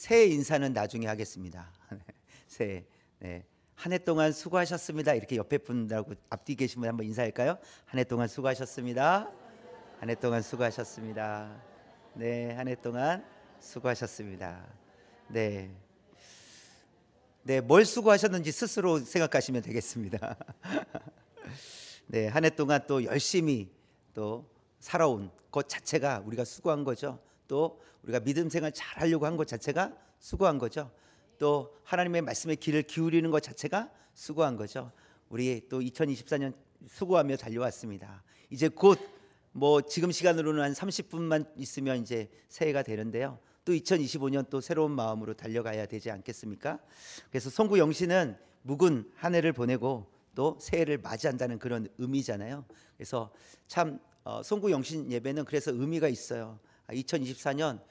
새해 인사는 나중에 하겠습니다. 새해. 네. 한 해 동안 수고하셨습니다. 이렇게 옆에 분들하고 앞뒤 계신 분 한번 인사할까요? 한 해 동안 수고하셨습니다. 한 해 동안 수고하셨습니다. 네, 한 해 동안 수고하셨습니다. 네. 네, 뭘 수고하셨는지 스스로 생각하시면 되겠습니다. 네, 한 해 동안 또 열심히 또 살아온 것 자체가 우리가 수고한 거죠. 또 우리가 믿음 생활 잘 하려고 한 것 자체가 수고한 거죠. 또 하나님의 말씀에 귀를 기울이는 것 자체가 수고한 거죠. 우리 또 2024년 수고하며 달려왔습니다. 이제 곧 지금 시간으로는 한 30분만 있으면 이제 새해가 되는데요. 또 2025년 또 새로운 마음으로 달려가야 되지 않겠습니까? 그래서 송구 영신은 묵은 한 해를 보내고 또 새해를 맞이한다는 그런 의미잖아요. 그래서 참 송구 영신 예배는 그래서 의미가 있어요. 2024년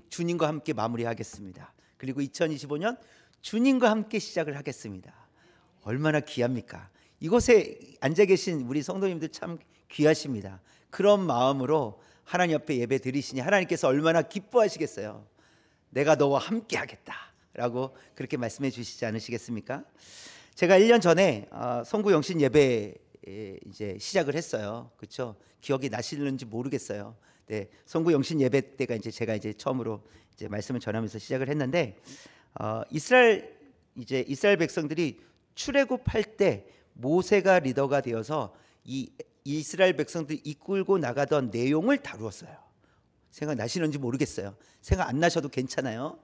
주님과 함께 마무리하겠습니다. 그리고 2025년 주님과 함께 시작을 하겠습니다. 얼마나 귀합니까? 이곳에 앉아 계신 우리 성도님들 참 귀하십니다. 그런 마음으로 하나님 앞에 예배 드리시니 하나님께서 얼마나 기뻐하시겠어요. 내가 너와 함께 하겠다라고 그렇게 말씀해 주시지 않으시겠습니까? 제가 1년 전에 송구 영신 예배 이제 시작을 했어요. 그렇죠? 기억이 나시는지 모르겠어요. 네, 송구 영신 예배 때가 이제 제가 이제 처음으로 이제 말씀을 전하면서 시작을 했는데 이스라엘 백성들이 출애굽할 때 모세가 리더가 되어서 이 이스라엘 백성들이 이끌고 나가던 내용을 다루었어요. 생각 나시는지 모르겠어요. 생각 안 나셔도 괜찮아요.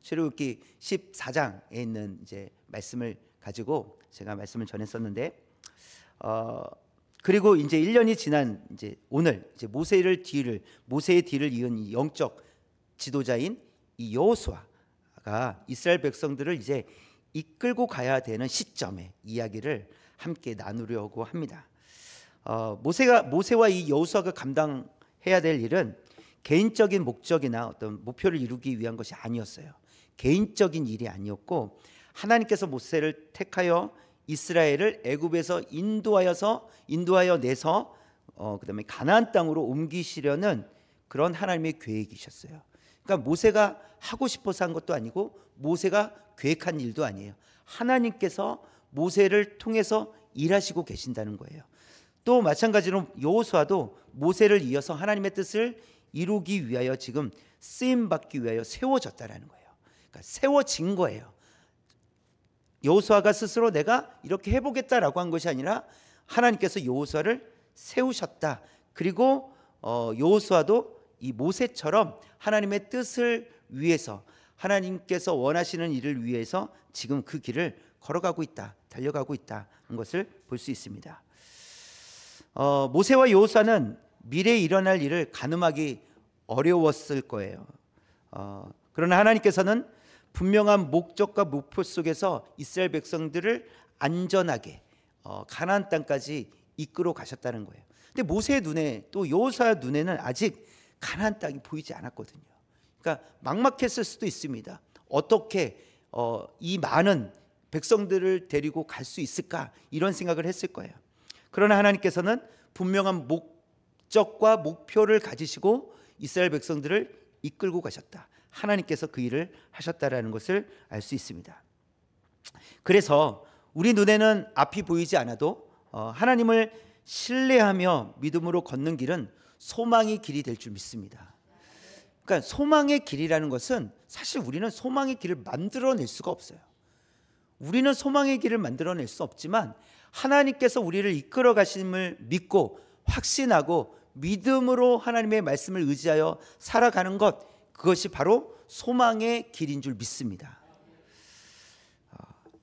출애굽기 14장에 있는 이제 말씀을 가지고 제가 말씀을 전했었는데 그리고 이제 1년이 지난 이제 오늘 이제 모세의 뒤를 이은 이 영적 지도자인 이 여호수아가 이스라엘 백성들을 이제 이끌고 가야 되는 시점의 이야기를 함께 나누려고 합니다. 모세와 이 여호수아가 감당해야 될 일은 개인적인 목적이나 어떤 목표를 이루기 위한 것이 아니었어요. 개인적인 일이 아니었고 하나님께서 모세를 택하여 이스라엘을 애굽에서 인도하여 내서 그다음에 가나안 땅으로 옮기시려는 그런 하나님의 계획이셨어요. 그러니까 모세가 하고 싶어서 한 것도 아니고 모세가 계획한 일도 아니에요. 하나님께서 모세를 통해서 일하시고 계신다는 거예요. 또 마찬가지로 여호수아도 모세를 이어서 하나님의 뜻을 이루기 위하여 지금 쓰임 받기 위하여 세워졌다라는 거예요. 그러니까 세워진 거예요. 여호수아가 스스로 내가 이렇게 해보겠다라고 한 것이 아니라 하나님께서 여호수아를 세우셨다. 그리고 여호수아도 이 모세처럼 하나님의 뜻을 위해서 하나님께서 원하시는 일을 위해서 지금 그 길을 걸어가고 있다, 달려가고 있다는 것을 볼 수 있습니다. 모세와 여호수아는 미래에 일어날 일을 가늠하기 어려웠을 거예요. 그러나 하나님께서는 분명한 목적과 목표 속에서 이스라엘 백성들을 안전하게 가나안 땅까지 이끌어 가셨다는 거예요. 근데 모세의 눈에 또 여호수아 눈에는 아직 가나안 땅이 보이지 않았거든요. 그러니까 막막했을 수도 있습니다. 어떻게 이 많은 백성들을 데리고 갈 수 있을까 이런 생각을 했을 거예요. 그러나 하나님께서는 분명한 목적과 목표를 가지시고 이스라엘 백성들을 이끌고 가셨다. 하나님께서 그 일을 하셨다라는 것을 알 수 있습니다. 그래서 우리 눈에는 앞이 보이지 않아도 하나님을 신뢰하며 믿음으로 걷는 길은 소망의 길이 될 줄 믿습니다. 그러니까 소망의 길이라는 것은 사실 우리는 소망의 길을 만들어낼 수가 없어요. 우리는 소망의 길을 만들어낼 수 없지만 하나님께서 우리를 이끌어 가심을 믿고 확신하고 믿음으로 하나님의 말씀을 의지하여 살아가는 것, 그것이 바로 소망의 길인 줄 믿습니다.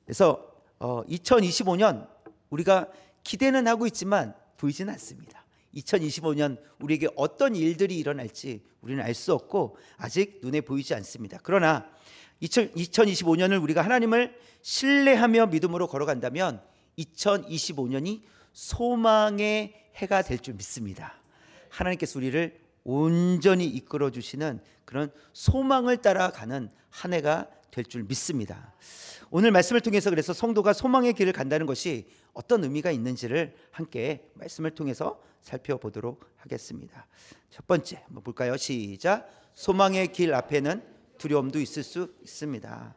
그래서 2025년 우리가 기대는 하고 있지만 보이지는 않습니다. 2025년 우리에게 어떤 일들이 일어날지 우리는 알 수 없고 아직 눈에 보이지 않습니다. 그러나 2025년을 우리가 하나님을 신뢰하며 믿음으로 걸어간다면 2025년이 소망의 해가 될 줄 믿습니다. 하나님께서 우리를 온전히 이끌어 주시는 그런 소망을 따라가는 한 해가 될 줄 믿습니다. 오늘 말씀을 통해서 그래서 성도가 소망의 길을 간다는 것이 어떤 의미가 있는지를 함께 말씀을 통해서 살펴보도록 하겠습니다. 첫 번째 한번 볼까요? 시작. 소망의 길 앞에는 두려움도 있을 수 있습니다.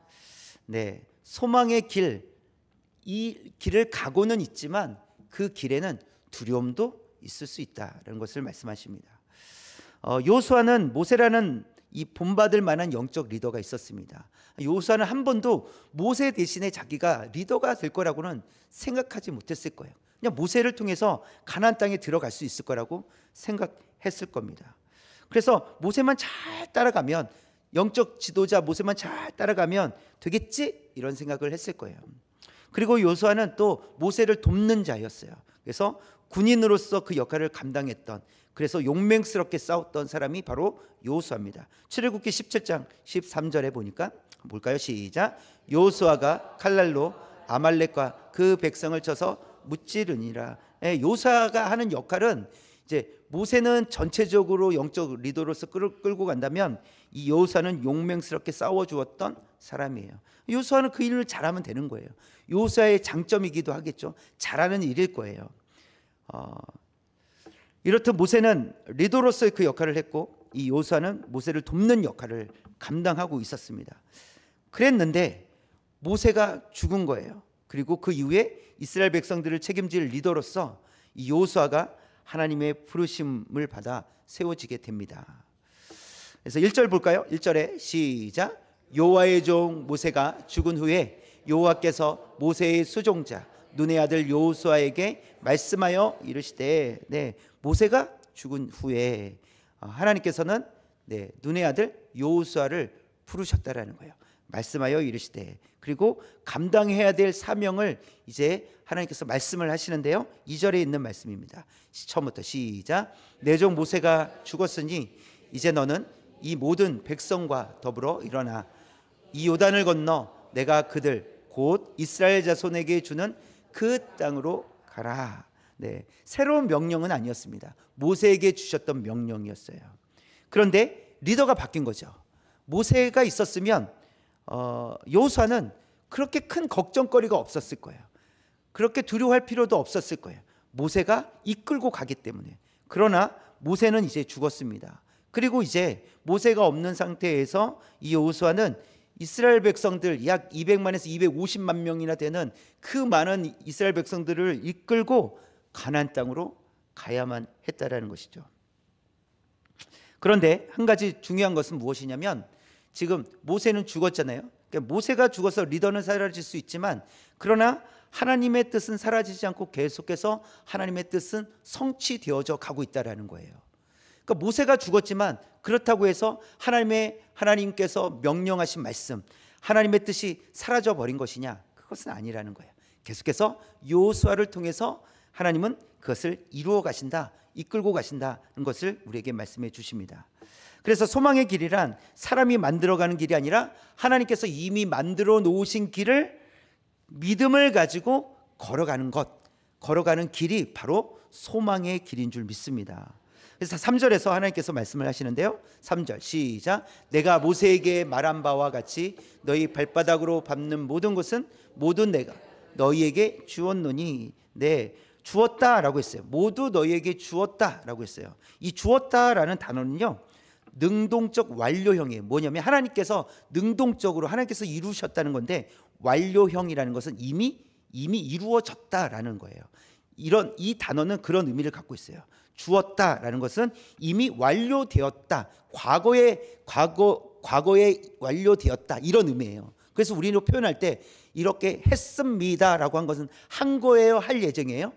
네, 소망의 길, 이 길을 가고는 있지만 그 길에는 두려움도 있을 수 있다는 것을 말씀하십니다. 요수아는 모세라는 이 본받을 만한 영적 리더가 있었습니다. 요수아는 한 번도 모세 대신에 자기가 리더가 될 거라고는 생각하지 못했을 거예요. 그냥 모세를 통해서 가나안 땅에 들어갈 수 있을 거라고 생각했을 겁니다. 그래서 모세만 잘 따라가면, 영적 지도자 모세만 잘 따라가면 되겠지? 이런 생각을 했을 거예요. 그리고 요수아는 또 모세를 돕는 자였어요. 그래서 군인으로서 그 역할을 감당했던, 그래서 용맹스럽게 싸웠던 사람이 바로 요수아입니다. 출애굽기 17장 13절에 보니까 볼까요? 시작. 요수아가 칼날로 아말렉과 그 백성을 쳐서 무찌르니라. 요수아가 하는 역할은, 이제 모세는 전체적으로 영적 리더로서 끌고 간다면 이 요수아는 용맹스럽게 싸워주었던 사람이에요. 요수아는 그 일을 잘하면 되는 거예요. 요수아의 장점이기도 하겠죠. 잘하는 일일 거예요. 이렇듯 모세는 리더로서의 그 역할을 했고, 이 요수아는 모세를 돕는 역할을 감당하고 있었습니다. 그랬는데 모세가 죽은 거예요. 그리고 그 이후에 이스라엘 백성들을 책임질 리더로서 이 요수아가 하나님의 부르심을 받아 세워지게 됩니다. 그래서 1절 볼까요? 1절에 시작. 여호와의 종 모세가 죽은 후에 여호와께서 모세의 수종자 눈의 아들 여호수아에게 말씀하여 이르시되, 네, 모세가 죽은 후에 하나님께서는 눈의 아들 여호수아를 부르셨다라는 거예요. 말씀하여 이르시되, 그리고 감당해야 될 사명을 이제 하나님께서 말씀을 하시는데요. 2절에 있는 말씀입니다. 처음부터 시작. 내 종 모세가 죽었으니 이제 너는 이 모든 백성과 더불어 일어나 이 요단을 건너 내가 그들 곧 이스라엘 자손에게 주는 그 땅으로 가라. 네, 새로운 명령은 아니었습니다. 모세에게 주셨던 명령이었어요. 그런데 리더가 바뀐 거죠. 모세가 있었으면 여호수아는 그렇게 큰 걱정거리가 없었을 거예요. 그렇게 두려워할 필요도 없었을 거예요. 모세가 이끌고 가기 때문에. 그러나 모세는 이제 죽었습니다. 그리고 이제 모세가 없는 상태에서 이 여호수아는 이스라엘 백성들 약 200만에서 250만 명이나 되는 그 많은 이스라엘 백성들을 이끌고 가나안 땅으로 가야만 했다라는 것이죠. 그런데 한 가지 중요한 것은 무엇이냐면, 지금 모세는 죽었잖아요. 그러니까 모세가 죽어서 리더는 사라질 수 있지만, 그러나 하나님의 뜻은 사라지지 않고 계속해서 하나님의 뜻은 성취되어져 가고 있다라는 거예요. 그러니까 모세가 죽었지만 그렇다고 해서 하나님께서 명령하신 말씀, 하나님의 뜻이 사라져 버린 것이냐? 그것은 아니라는 거예요. 계속해서 여호수아를 통해서 하나님은 그것을 이루어 가신다, 이끌고 가신다는 것을 우리에게 말씀해 주십니다. 그래서 소망의 길이란 사람이 만들어가는 길이 아니라 하나님께서 이미 만들어 놓으신 길을 믿음을 가지고 걸어가는 것, 걸어가는 길이 바로 소망의 길인 줄 믿습니다. 그래서 3절에서 하나님께서 말씀을 하시는데요. 3절 시작. 내가 모세에게 말한 바와 같이 너희 발바닥으로 밟는 모든 것은 모두 내가 너희에게 주었노니. 네, 주었다라고 했어요. 모두 너희에게 주었다라고 했어요. 이 주었다라는 단어는요, 능동적 완료형이에요. 뭐냐면 하나님께서 능동적으로 하나님께서 이루셨다는 건데, 완료형이라는 것은 이미 이루어졌다라는 거예요. 이 단어는 그런 의미를 갖고 있어요. 주었다라는 것은 이미 완료되었다, 과거에 완료되었다, 이런 의미예요. 그래서 우리는 표현할 때 이렇게 했습니다라고 한 것은 한 거예요, 할 예정이에요?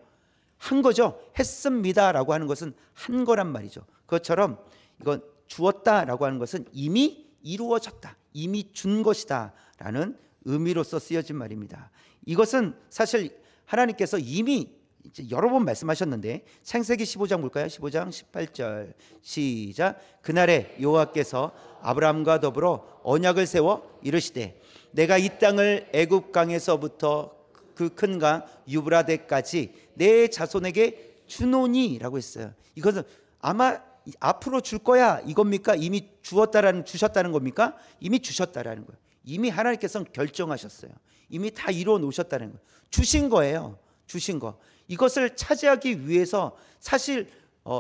한 거죠. 했습니다라고 하는 것은 한 거란 말이죠. 그것처럼 이건 주었다라고 하는 것은 이미 이루어졌다, 이미 준 것이다라는 의미로서 쓰여진 말입니다. 이것은 사실 하나님께서 이미 이제 여러 번 말씀하셨는데, 창세기 15장 볼까요? 15장 18절 시작. 그날에 여호와께서 아브라함과 더불어 언약을 세워 이르시되, 내가 이 땅을 애굽 강에서부터 그 큰 강 유브라데까지 내 자손에게 주노니라고 했어요. 이것은 아마 앞으로 줄 거야 이겁니까? 이미 주셨다는 겁니까? 이미 주셨다라는 거예요. 이미 하나님께서는 결정하셨어요. 이미 다 이루어 놓으셨다는 거예요. 주신 거예요. 주신 거. 이것을 차지하기 위해서 사실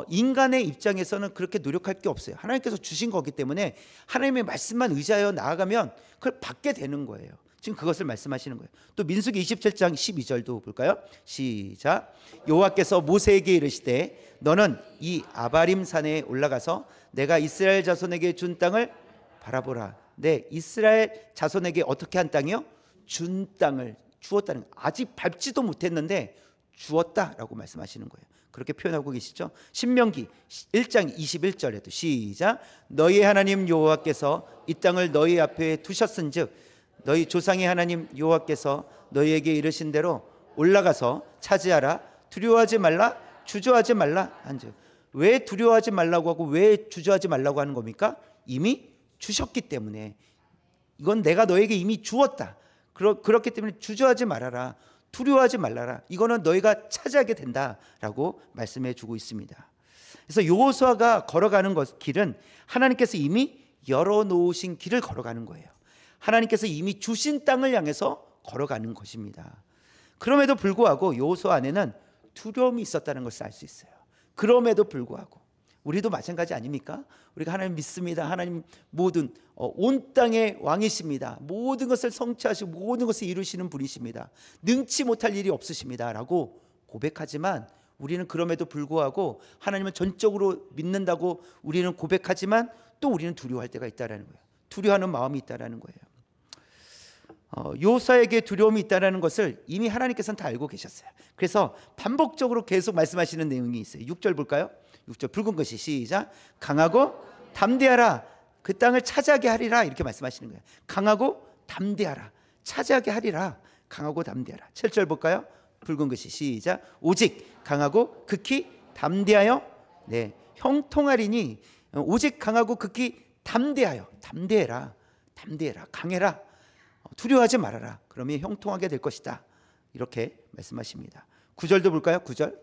인간의 입장에서는 그렇게 노력할 게 없어요. 하나님께서 주신 거기 때문에 하나님의 말씀만 의지하여 나아가면 그걸 받게 되는 거예요. 지금 그것을 말씀하시는 거예요. 또 민수기 27장 12절도 볼까요? 시작. 여호와께서 모세에게 이르시되 너는 이 아바림 산에 올라가서 내가 이스라엘 자손에게 준 땅을 바라보라. 네, 이스라엘 자손에게 어떻게 한 땅이요? 준 땅을 주었다는 거예요. 아직 밟지도 못했는데 주었다라고 말씀하시는 거예요. 그렇게 표현하고 계시죠? 신명기 1장 21절에도 시작. 너희 하나님 여호와께서 이 땅을 너희 앞에 두셨은즉 너희 조상의 하나님 여호와께서 너희에게 이르신 대로 올라가서 차지하라. 두려워하지 말라, 주저하지 말라 한즉. 왜 두려워하지 말라고 하고 왜 주저하지 말라고 하는 겁니까? 이미 주셨기 때문에. 이건 내가 너에게 이미 주었다. 그렇기 때문에 주저하지 말아라, 두려워하지 말라라. 이거는 너희가 차지하게 된다라고 말씀해 주고 있습니다. 그래서 여호수아가 걸어가는 길은 하나님께서 이미 열어놓으신 길을 걸어가는 거예요. 하나님께서 이미 주신 땅을 향해서 걸어가는 것입니다. 그럼에도 불구하고 여호수아 안에는 두려움이 있었다는 것을 알 수 있어요. 그럼에도 불구하고 우리도 마찬가지 아닙니까? 우리가 하나님 믿습니다. 하나님 모든 온 땅의 왕이십니다. 모든 것을 성취하시고 모든 것을 이루시는 분이십니다. 능치 못할 일이 없으십니다 라고 고백하지만 우리는 그럼에도 불구하고 하나님을 전적으로 믿는다고 우리는 고백하지만 또 우리는 두려워할 때가 있다는 거예요. 두려워하는 마음이 있다는 거예요. 여호수아에게 두려움이 있다는 것을 이미 하나님께서는 다 알고 계셨어요. 그래서 반복적으로 계속 말씀하시는 내용이 있어요. 6절 볼까요? 6절 붉은 것이 시작. 강하고 담대하라. 그 땅을 차지하게 하리라. 이렇게 말씀하시는 거예요. 강하고 담대하라. 차지하게 하리라. 강하고 담대하라. 7절 볼까요? 붉은 것이 시작. 오직 강하고 극히 담대하여 네, 형통하리니. 오직 강하고 극히 담대하여. 담대해라. 담대해라. 강해라. 두려워하지 말아라. 그러면 형통하게 될 것이다. 이렇게 말씀하십니다. 9절도 볼까요? 9절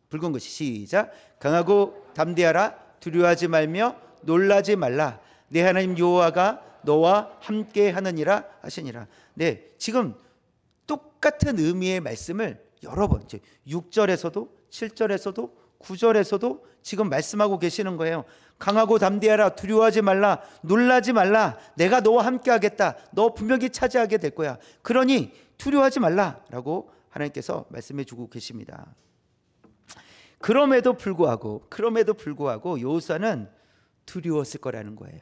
붉은 것이 시작. 강하고 담대하라. 두려워하지 말며 놀라지 말라. 내 하나님 여호와가 너와 함께 하느니라 하시니라. 네, 지금 똑같은 의미의 말씀을 여러 번 6절에서도 7절에서도 9절에서도 지금 말씀하고 계시는 거예요. 강하고 담대하라. 두려워하지 말라. 놀라지 말라. 내가 너와 함께 하겠다. 너 분명히 차지하게 될 거야. 그러니 두려워하지 말라라고 하나님께서 말씀해 주고 계십니다. 그럼에도 불구하고 여호수아는 두려웠을 거라는 거예요.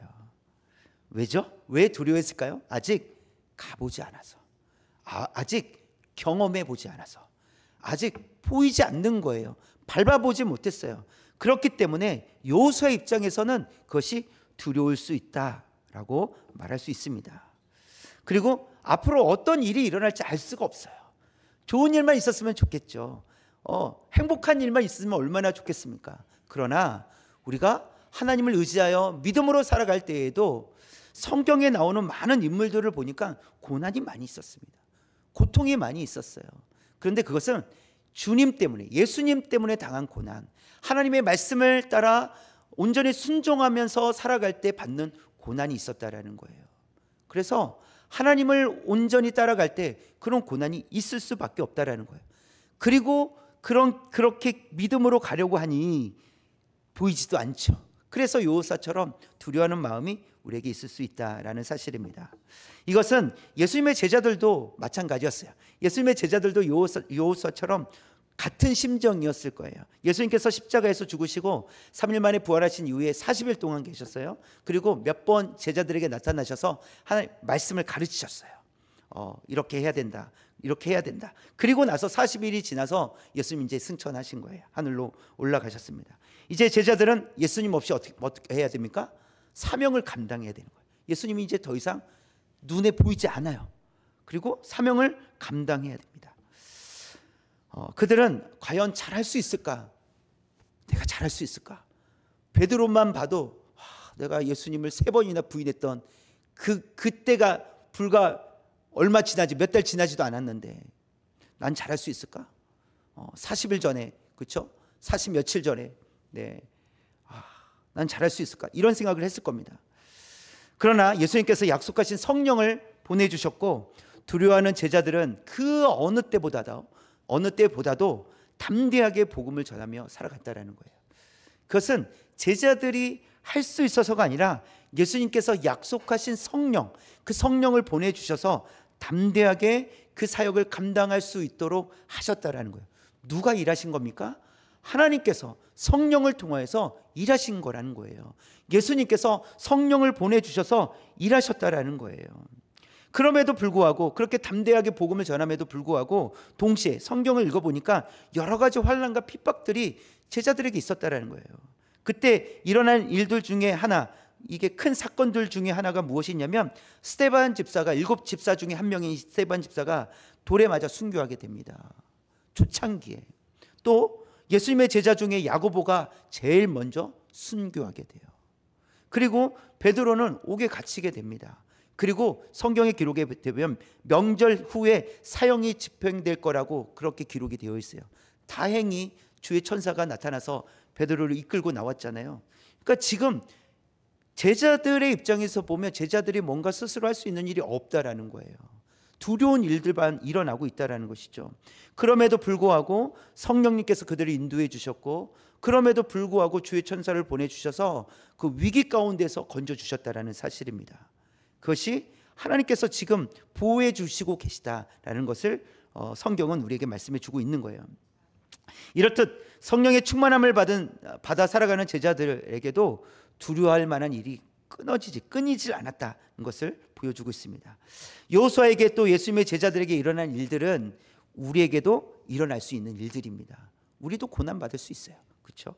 왜죠? 왜 두려웠을까요? 아직 가보지 않아서, 아직 경험해 보지 않아서, 아직 보이지 않는 거예요. 밟아보지 못했어요. 그렇기 때문에 여호수아의 입장에서는 그것이 두려울 수 있다라고 말할 수 있습니다. 그리고 앞으로 어떤 일이 일어날지 알 수가 없어요. 좋은 일만 있었으면 좋겠죠. 행복한 일만 있으면 얼마나 좋겠습니까? 그러나 우리가 하나님을 의지하여 믿음으로 살아갈 때에도 성경에 나오는 많은 인물들을 보니까 고난이 많이 있었습니다. 고통이 많이 있었어요. 그런데 그것은 주님 때문에, 예수님 때문에 당한 고난, 하나님의 말씀을 따라 온전히 순종하면서 살아갈 때 받는 고난이 있었다라는 거예요. 그래서 하나님을 온전히 따라갈 때 그런 고난이 있을 수밖에 없다라는 거예요. 그리고 그렇게 믿음으로 가려고 하니 보이지도 않죠. 그래서 여호수아처럼 두려워하는 마음이 우리에게 있을 수 있다라는 사실입니다. 이것은 예수님의 제자들도 마찬가지였어요. 예수님의 제자들도 여호수아처럼 같은 심정이었을 거예요. 예수님께서 십자가에서 죽으시고 3일 만에 부활하신 이후에 40일 동안 계셨어요. 그리고 몇 번 제자들에게 나타나셔서 하나님 말씀을 가르치셨어요. 이렇게 해야 된다. 이렇게 해야 된다. 그리고 나서 40일이 지나서 예수님 이제 승천하신 거예요. 하늘로 올라가셨습니다. 이제 제자들은 예수님 없이 어떻게 해야 됩니까? 사명을 감당해야 되는 거예요. 예수님이 이제 더 이상 눈에 보이지 않아요. 그리고 사명을 감당해야 됩니다. 그들은 과연 잘할 수 있을까? 내가 잘할 수 있을까? 베드로만 봐도 내가 예수님을 3번이나 부인했던 그때가 불과 얼마 지나지 몇 달 지나지도 않았는데 난 잘할 수 있을까? 40일 전에, 그렇죠? 40 며칠 전에 난 잘할 수 있을까? 이런 생각을 했을 겁니다. 그러나 예수님께서 약속하신 성령을 보내주셨고 두려워하는 제자들은 그 어느 때보다도 담대하게 복음을 전하며 살아갔다라는 거예요. 그것은 제자들이 할 수 있어서가 아니라 예수님께서 약속하신 성령, 그 성령을 보내주셔서 담대하게 그 사역을 감당할 수 있도록 하셨다라는 거예요. 누가 일하신 겁니까? 하나님께서 성령을 통하여서 일하신 거라는 거예요. 예수님께서 성령을 보내주셔서 일하셨다라는 거예요. 그럼에도 불구하고, 그렇게 담대하게 복음을 전함에도 불구하고 동시에 성경을 읽어보니까 여러 가지 환난과 핍박들이 제자들에게 있었다라는 거예요. 그때 일어난 일들 중에 하나, 이게 큰 사건들 중에 하나가 무엇이냐면, 스데반 집사가, 7 집사 중에 한 명인 스데반 집사가 돌에 맞아 순교하게 됩니다. 초창기에. 또 예수님의 제자 중에 야고보가 제일 먼저 순교하게 돼요. 그리고 베드로는 옥에 갇히게 됩니다. 그리고 성경의 기록에 보면 명절 후에 사형이 집행될 거라고 그렇게 기록이 되어 있어요. 다행히 주의 천사가 나타나서 베드로를 이끌고 나왔잖아요. 그러니까 지금 제자들의 입장에서 보면 제자들이 뭔가 스스로 할 수 있는 일이 없다라는 거예요. 두려운 일들만 일어나고 있다라는 것이죠. 그럼에도 불구하고 성령님께서 그들을 인도해 주셨고, 그럼에도 불구하고 주의 천사를 보내주셔서 그 위기 가운데서 건져주셨다라는 사실입니다. 그것이 하나님께서 지금 보호해 주시고 계시다라는 것을 성경은 우리에게 말씀해 주고 있는 거예요. 이렇듯 성령의 충만함을 받아 살아가는 제자들에게도 두려워할 만한 일이 끊이질 않았다는 것을 보여주고 있습니다. 여호수아에게 또 예수님의 제자들에게 일어난 일들은 우리에게도 일어날 수 있는 일들입니다. 우리도 고난받을 수 있어요. 그렇죠?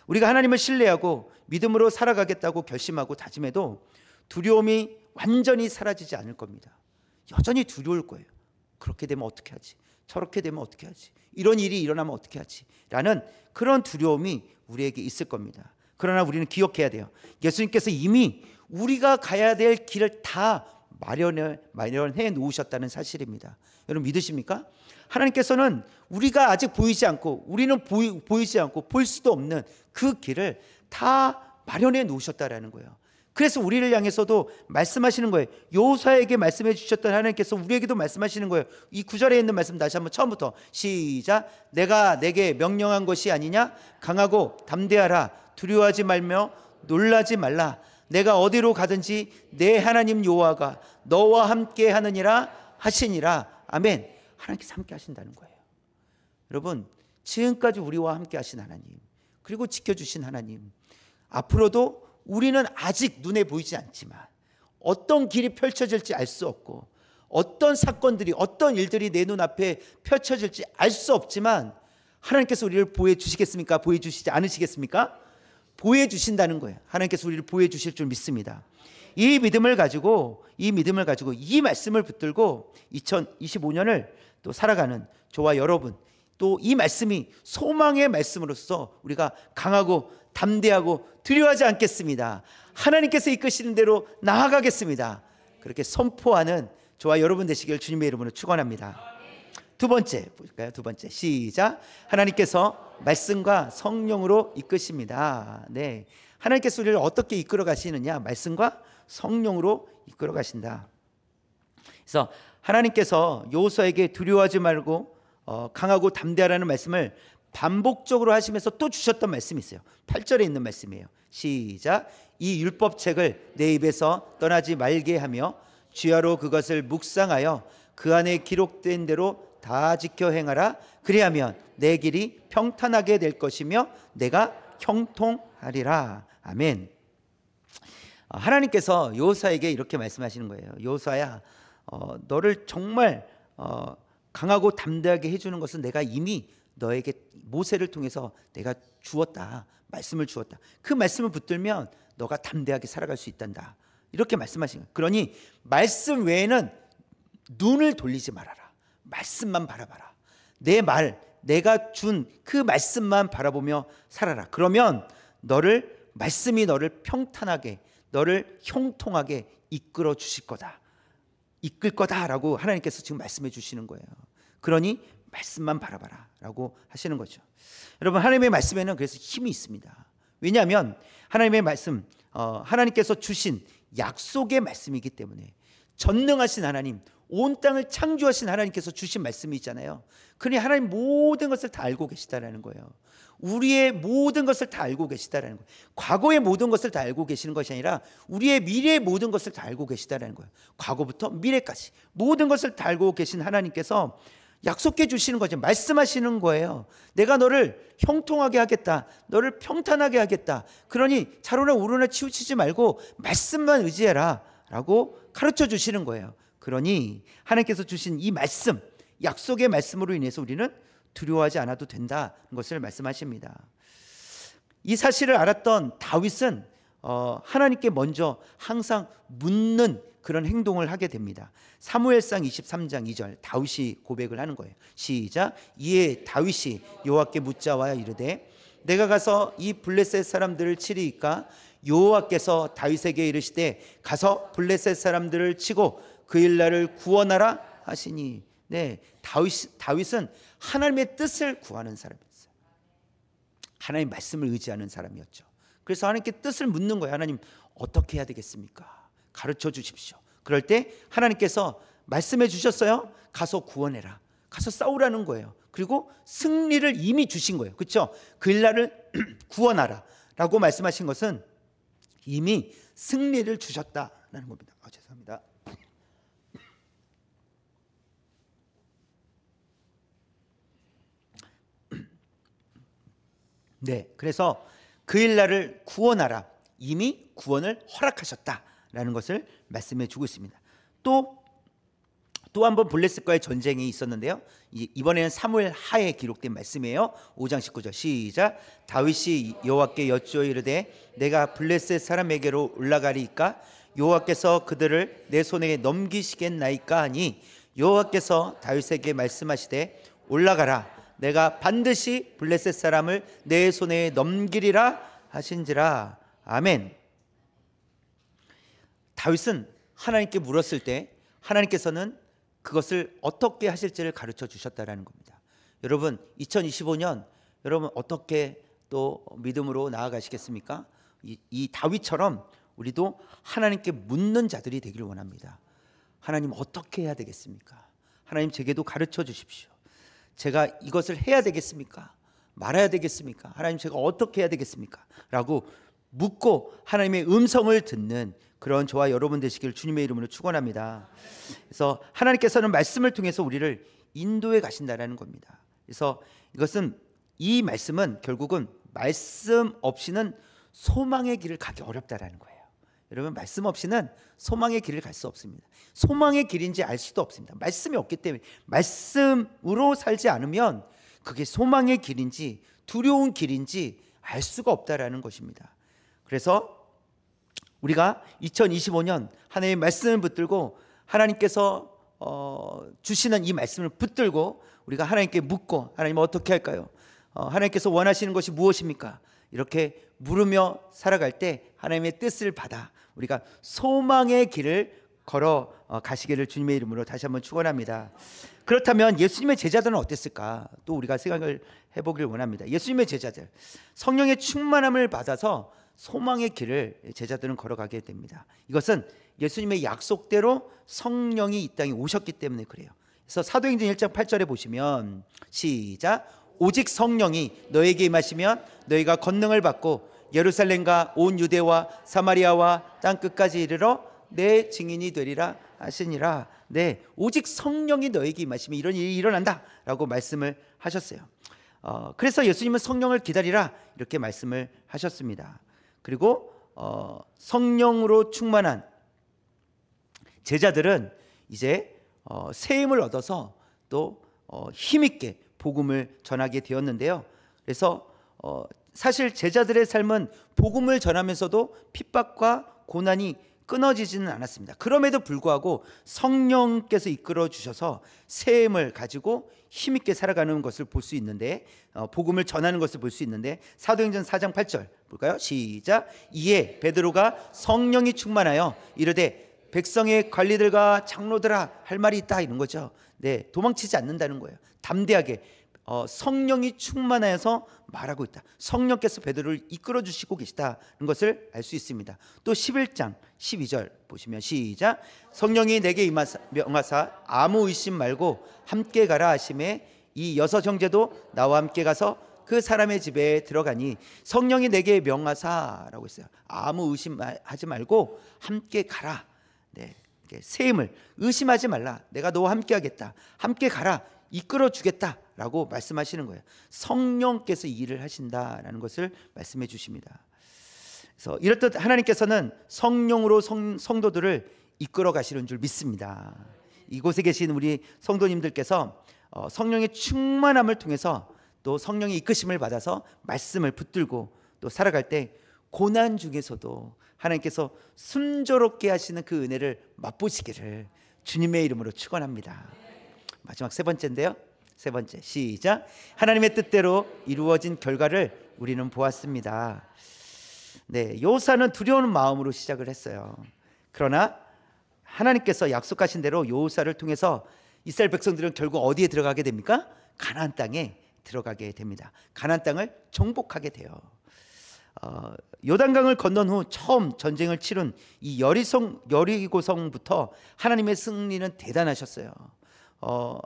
우리가 하나님을 신뢰하고 믿음으로 살아가겠다고 결심하고 다짐해도 두려움이 완전히 사라지지 않을 겁니다. 여전히 두려울 거예요. 그렇게 되면 어떻게 하지? 저렇게 되면 어떻게 하지? 이런 일이 일어나면 어떻게 하지? 라는 그런 두려움이 우리에게 있을 겁니다. 그러나 우리는 기억해야 돼요. 예수님께서 이미 우리가 가야 될 길을 다 마련해 놓으셨다는 사실입니다. 여러분 믿으십니까? 하나님께서는 우리가 아직 보이지 않고, 우리는 보이지 않고 볼 수도 없는 그 길을 다 마련해 놓으셨다라는 거예요. 그래서 우리를 향해서도 말씀하시는 거예요. 여호수아에게 말씀해 주셨던 하나님께서 우리에게도 말씀하시는 거예요. 이 9절에 있는 말씀 다시 한번 처음부터 시작. 내가 내게 명령한 것이 아니냐? 강하고 담대하라. 두려워하지 말며 놀라지 말라. 내가 어디로 가든지 내 하나님 여호와가 너와 함께 하느니라 하시니라. 아멘. 하나님께서 함께 하신다는 거예요. 여러분, 지금까지 우리와 함께 하신 하나님, 그리고 지켜주신 하나님, 앞으로도 우리는 아직 눈에 보이지 않지만, 어떤 길이 펼쳐질지 알 수 없고, 어떤 사건들이, 어떤 일들이 내 눈앞에 펼쳐질지 알 수 없지만, 하나님께서 우리를 보호해 주시겠습니까? 보호해 주시지 않으시겠습니까? 보호해 주신다는 거예요. 하나님께서 우리를 보호해 주실 줄 믿습니다. 이 믿음을 가지고 이 말씀을 붙들고 2025년을 또 살아가는 저와 여러분, 또 이 말씀이 소망의 말씀으로서 우리가 강하고 담대하고 두려워하지 않겠습니다. 하나님께서 이끄시는 대로 나아가겠습니다. 그렇게 선포하는 저와 여러분 되시길 주님의 이름으로 축원합니다. 두 번째 볼까요? 두 번째 시작. 하나님께서 말씀과 성령으로 이끄십니다. 네, 하나님께서 우리를 어떻게 이끌어 가시느냐? 말씀과 성령으로 이끌어 가신다. 그래서 하나님께서 여호수아에게 두려워하지 말고 강하고 담대하라는 말씀을 반복적으로 하시면서 또 주셨던 말씀이 있어요. 8절에 있는 말씀이에요. 시작. 이 율법책을 내 입에서 떠나지 말게 하며 주야로 그것을 묵상하여 그 안에 기록된 대로 다 지켜 행하라. 그리하면 내 길이 평탄하게 될 것이며 내가 형통하리라. 아멘. 하나님께서 여호수아에게 이렇게 말씀하시는 거예요. 여호수아야, 너를 정말 강하고 담대하게 해주는 것은 내가 이미 너에게 모세를 통해서 내가 주었다. 말씀을 주었다. 그 말씀을 붙들면 너가 담대하게 살아갈 수 있단다. 이렇게 말씀하신 거예요. 그러니 말씀 외에는 눈을 돌리지 말아라. 말씀만 바라봐라. 내 말, 내가 준 그 말씀만 바라보며 살아라. 그러면 말씀이 너를 평탄하게, 너를 형통하게 이끌어 주실 거다. 이끌 거다라고 하나님께서 지금 말씀해 주시는 거예요. 그러니 말씀만 바라봐라 라고 하시는 거죠. 여러분, 하나님의 말씀에는 그래서 힘이 있습니다. 왜냐하면 하나님의 말씀, 하나님께서 주신 약속의 말씀이기 때문에 전능하신 하나님, 온 땅을 창조하신 하나님께서 주신 말씀이 있잖아요. 그러니 하나님 모든 것을 다 알고 계시다라는 거예요. 우리의 모든 것을 다 알고 계시다라는 거예요. 과거의 모든 것을 다 알고 계시는 것이 아니라 우리의 미래의 모든 것을 다 알고 계시다라는 거예요. 과거부터 미래까지 모든 것을 다 알고 계신 하나님께서 약속해 주시는 거죠. 말씀하시는 거예요. 내가 너를 형통하게 하겠다. 너를 평탄하게 하겠다. 그러니 차로나 우로나 치우치지 말고 말씀만 의지해라 라고 가르쳐 주시는 거예요. 그러니 하나님께서 주신 이 말씀, 약속의 말씀으로 인해서 우리는 두려워하지 않아도 된다는 것을 말씀하십니다. 이 사실을 알았던 다윗은 하나님께 먼저 항상 묻는 그런 행동을 하게 됩니다. 사무엘상 23장 2절 다윗이 고백을 하는 거예요. 시작. 이에 다윗이 여호와께 묻자와 이르되 내가 가서 이 블레셋 사람들을 치리이까? 여호와께서 다윗에게 이르시되 가서 블레셋 사람들을 치고 그 일날을 구원하라 하시니. 네, 다윗은 하나님의 뜻을 구하는 사람이었어요. 하나님의 말씀을 의지하는 사람이었죠. 그래서 하나님께 뜻을 묻는 거예요. 하나님 어떻게 해야 되겠습니까? 가르쳐 주십시오. 그럴 때 하나님께서 말씀해 주셨어요. 가서 구원해라. 가서 싸우라는 거예요. 그리고 승리를 이미 주신 거예요. 그렇죠? 그 일날을 구원하라 라고 말씀하신 것은 이미 승리를 주셨다라는 겁니다. 죄송합니다. 네, 그래서 그 일날을 구원하라. 이미 구원을 허락하셨다라는 것을 말씀해 주고 있습니다. 또 한 번 블레셋과의 전쟁이 있었는데요. 이번에는 사무엘 하에 기록된 말씀이에요. 5장 19절 시작. 다윗이 여호와께 여쭈어 이르되 내가 블레셋 사람에게로 올라가리이까? 여호와께서 그들을 내 손에 넘기시겠나이까 하니 여호와께서 다윗에게 말씀하시되 올라가라. 내가 반드시 블레셋 사람을 내 손에 넘기리라 하신지라. 아멘. 다윗은 하나님께 물었을 때 하나님께서는 그것을 어떻게 하실지를 가르쳐 주셨다라는 겁니다. 여러분 2025년 여러분 어떻게 또 믿음으로 나아가시겠습니까? 이 다윗처럼 우리도 하나님께 묻는 자들이 되길 원합니다. 하나님 어떻게 해야 되겠습니까? 하나님 제게도 가르쳐 주십시오. 제가 이것을 해야 되겠습니까? 말아야 되겠습니까? 하나님 제가 어떻게 해야 되겠습니까? 라고 묻고 하나님의 음성을 듣는 그런 저와 여러분 되시길 주님의 이름으로 축원합니다. 그래서 하나님께서는 말씀을 통해서 우리를 인도해 가신다라는 겁니다. 그래서 이 말씀은 결국은 말씀 없이는 소망의 길을 가기 어렵다라는 거예요. 여러분 말씀 없이는 소망의 길을 갈 수 없습니다. 소망의 길인지 알 수도 없습니다. 말씀이 없기 때문에 말씀으로 살지 않으면 그게 소망의 길인지 두려운 길인지 알 수가 없다라는 것입니다. 그래서 우리가 2025년 하나님의 말씀을 붙들고 하나님께서 주시는 이 말씀을 붙들고 우리가 하나님께 묻고 하나님 어떻게 할까요? 하나님께서 원하시는 것이 무엇입니까? 이렇게 물으며 살아갈 때 하나님의 뜻을 받아 우리가 소망의 길을 걸어 가시기를 주님의 이름으로 다시 한번 축원합니다. 그렇다면 예수님의 제자들은 어땠을까? 또 우리가 생각을 해보길 원합니다. 예수님의 제자들 성령의 충만함을 받아서 소망의 길을 제자들은 걸어가게 됩니다. 이것은 예수님의 약속대로 성령이 이 땅에 오셨기 때문에 그래요. 그래서 사도행전 1장 8절에 보시면 시작. 오직 성령이 너에게 임하시면 너희가 권능을 받고 예루살렘과 온 유대와 사마리아와 땅 끝까지 이르러 내 증인이 되리라 하시니라. 네, 오직 성령이 너에게 임하시면 이런 일이 일어난다 라고 말씀을 하셨어요. 그래서 예수님은 성령을 기다리라 이렇게 말씀을 하셨습니다. 그리고 성령으로 충만한 제자들은 이제 새 힘을 얻어서 또 힘있게 복음을 전하게 되었는데요. 그래서 사실 제자들의 삶은 복음을 전하면서도 핍박과 고난이 끊어지지는 않았습니다. 그럼에도 불구하고 성령께서 이끌어 주셔서 새 힘을 가지고 힘있게 살아가는 것을 볼 수 있는데 복음을 전하는 것을 볼 수 있는데 사도행전 4장 8절 볼까요? 시작. 이에 베드로가 성령이 충만하여 이르되 백성의 관리들과 장로들아 할 말이 있다 이런 거죠. 네, 도망치지 않는다는 거예요. 담대하게 성령이 충만하여서 말하고 있다. 성령께서 베드로를 이끌어 주시고 계시다는 것을 알 수 있습니다. 또 11장 12절 보시면 시작. 성령이 내게 명하사 아무 의심 말고 함께 가라 하심에 이 6 형제도 나와 함께 가서 그 사람의 집에 들어가니 성령이 내게 명하사라고 했어요. 아무 의심하지 말고 함께 가라. 네, 세임을 의심하지 말라. 내가 너와 함께 하겠다. 함께 가라. 이끌어 주겠다라고 말씀하시는 거예요. 성령께서 이 일을 하신다라는 것을 말씀해 주십니다. 그래서 이렇듯 하나님께서는 성령으로 성도들을 이끌어 가시는 줄 믿습니다. 이곳에 계신 우리 성도님들께서 성령의 충만함을 통해서 또 성령의 이끄심을 받아서 말씀을 붙들고 또 살아갈 때 고난 중에서도 하나님께서 순조롭게 하시는 그 은혜를 맛보시기를 주님의 이름으로 축원합니다. 마지막 3번째인데요. 3번째 시작. 하나님의 뜻대로 이루어진 결과를 우리는 보았습니다. 네, 요사는 두려운 마음으로 시작을 했어요. 그러나 하나님께서 약속하신 대로 요사를 통해서 이스라엘 백성들은 결국 어디에 들어가게 됩니까? 가나안 땅에 들어가게 됩니다. 가나안 땅을 정복하게 돼요. 요단강을 건넌 후 처음 전쟁을 치른 이 여리고성부터 하나님의 승리는 대단하셨어요.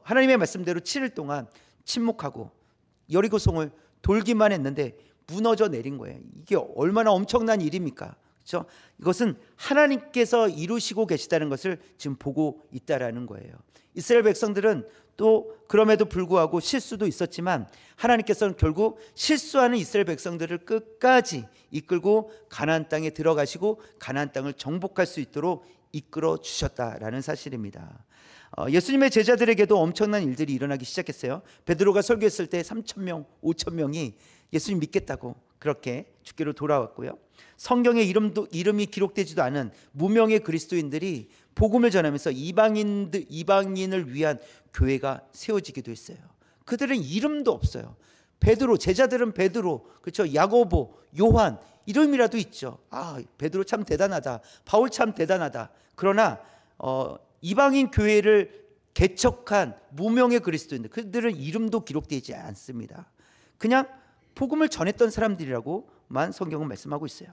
하나님의 말씀대로 7일 동안 침묵하고 여리고성을 돌기만 했는데 무너져 내린 거예요. 이게 얼마나 엄청난 일입니까? 그렇죠? 이것은 하나님께서 이루시고 계시다는 것을 지금 보고 있다라는 거예요. 이스라엘 백성들은 또 그럼에도 불구하고 실수도 있었지만 하나님께서는 결국 실수하는 이스라엘 백성들을 끝까지 이끌고 가나안 땅에 들어가시고 가나안 땅을 정복할 수 있도록 이끌어 주셨다라는 사실입니다. 예수님의 제자들에게도 엄청난 일들이 일어나기 시작했어요. 베드로가 설교했을 때 3,000명, 5,000명이 예수님 믿겠다고 그렇게 주께로 돌아왔고요. 성경에 이름이 기록되지도 않은 무명의 그리스도인들이 복음을 전하면서 이방인을 위한 교회가 세워지기도 했어요. 그들은 이름도 없어요. 베드로, 제자들은 베드로, 그렇죠? 야고보, 요한 이름이라도 있죠. 아, 베드로 참 대단하다. 바울 참 대단하다. 그러나 이방인 교회를 개척한 무명의 그리스도인들, 그들은 이름도 기록되지 않습니다. 그냥 복음을 전했던 사람들이라고만 성경은 말씀하고 있어요.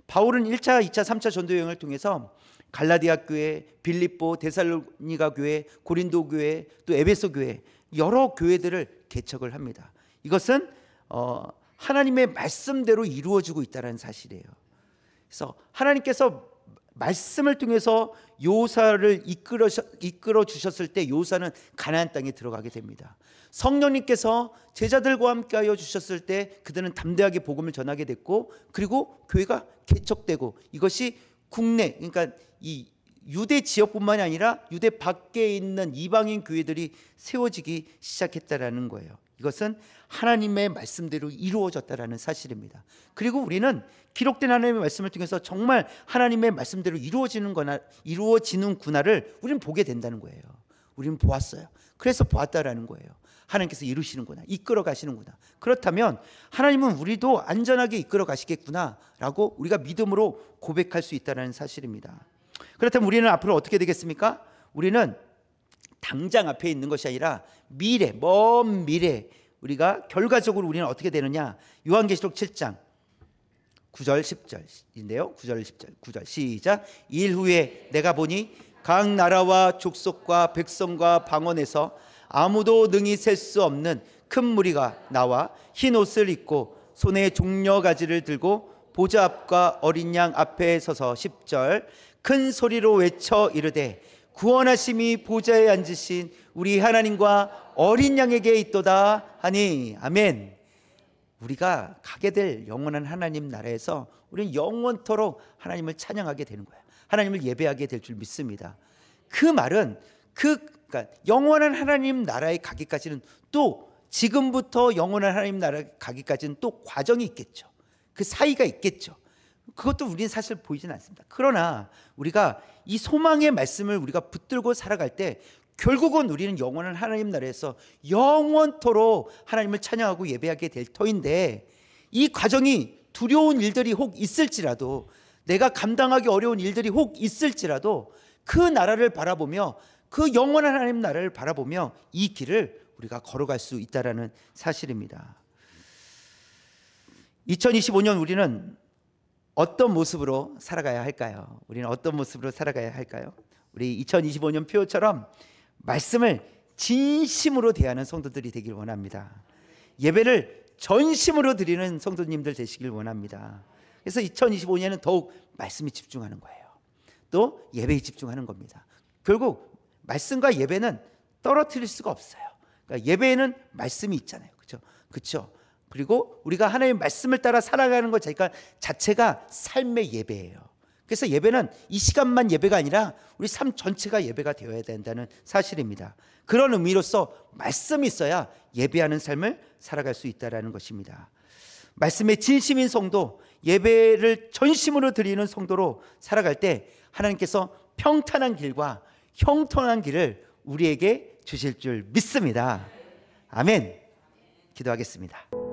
바울은 1차, 2차, 3차 전도 여행을 통해서 갈라디아 교회, 빌립보, 데살로니가 교회, 고린도 교회, 또 에베소 교회 여러 교회들을 개척을 합니다. 이것은 하나님의 말씀대로 이루어지고 있다는 사실이에요. 그래서 하나님께서 말씀을 통해서 요사를 이끌어 주셨을 때 요사는 가나안 땅에 들어가게 됩니다. 성령님께서 제자들과 함께하여 주셨을 때 그들은 담대하게 복음을 전하게 됐고, 그리고 교회가 개척되고, 이것이 국내, 그러니까 이 유대 지역뿐만이 아니라 유대 밖에 있는 이방인 교회들이 세워지기 시작했다라는 거예요. 이것은 하나님의 말씀대로 이루어졌다라는 사실입니다. 그리고 우리는 기록된 하나님의 말씀을 통해서 정말 하나님의 말씀대로 이루어지는구나를 우리는 보게 된다는 거예요. 우리는 보았어요. 그래서 보았다라는 거예요. 하나님께서 이루시는구나, 이끌어 가시는구나. 그렇다면 하나님은 우리도 안전하게 이끌어 가시겠구나라고 우리가 믿음으로 고백할 수 있다는 사실입니다. 그렇다면 우리는 앞으로 어떻게 되겠습니까? 우리는 당장 앞에 있는 것이 아니라 미래, 먼 미래, 우리가 결과적으로 우리는 어떻게 되느냐? 요한계시록 7장 9절 10절인데요. 9절 10절 9절 시작. 일 후에 내가 보니 각 나라와 족속과 백성과 방언에서 아무도 능히 셀 수 없는 큰 무리가 나와 흰 옷을 입고 손에 종려 가지를 들고 보좌 앞과 어린 양 앞에 서서 10절 큰 소리로 외쳐 이르되 구원하심이 보좌에 앉으신 우리 하나님과 어린 양에게 있도다 하니 아멘. 우리가 가게 될 영원한 하나님 나라에서 우리는 영원토록 하나님을 찬양하게 되는 거예요. 하나님을 예배하게 될 줄 믿습니다. 그 말은 그러니까 영원한 하나님 나라에 가기까지는 또 지금부터 영원한 하나님 나라에 가기까지는 또 과정이 있겠죠. 그 사이가 있겠죠. 그것도 우리는 사실 보이진 않습니다. 그러나 우리가 이 소망의 말씀을 우리가 붙들고 살아갈 때 결국은 우리는 영원한 하나님 나라에서 영원토록 하나님을 찬양하고 예배하게 될 터인데, 이 과정이 두려운 일들이 혹 있을지라도, 내가 감당하기 어려운 일들이 혹 있을지라도 그 나라를 바라보며, 그 영원한 하나님 나라를 바라보며 이 길을 우리가 걸어갈 수 있다라는 사실입니다. 2025년 우리는 어떤 모습으로 살아가야 할까요? 우리는 어떤 모습으로 살아가야 할까요? 우리 2025년 표처럼 말씀을 진심으로 대하는 성도들이 되길 원합니다. 예배를 전심으로 드리는 성도님들 되시길 원합니다. 그래서 2025년은 더욱 말씀에 집중하는 거예요. 또 예배에 집중하는 겁니다. 결국 말씀과 예배는 떨어뜨릴 수가 없어요. 그러니까 예배에는 말씀이 있잖아요. 그렇죠? 그렇죠? 그리고 우리가 하나님의 말씀을 따라 살아가는 것 자체가 삶의 예배예요. 그래서 예배는 이 시간만 예배가 아니라 우리 삶 전체가 예배가 되어야 된다는 사실입니다. 그런 의미로서 말씀이 있어야 예배하는 삶을 살아갈 수 있다는 것입니다. 말씀에 진심인 성도, 예배를 전심으로 드리는 성도로 살아갈 때 하나님께서 평탄한 길과 형통한 길을 우리에게 주실 줄 믿습니다. 아멘. 기도하겠습니다.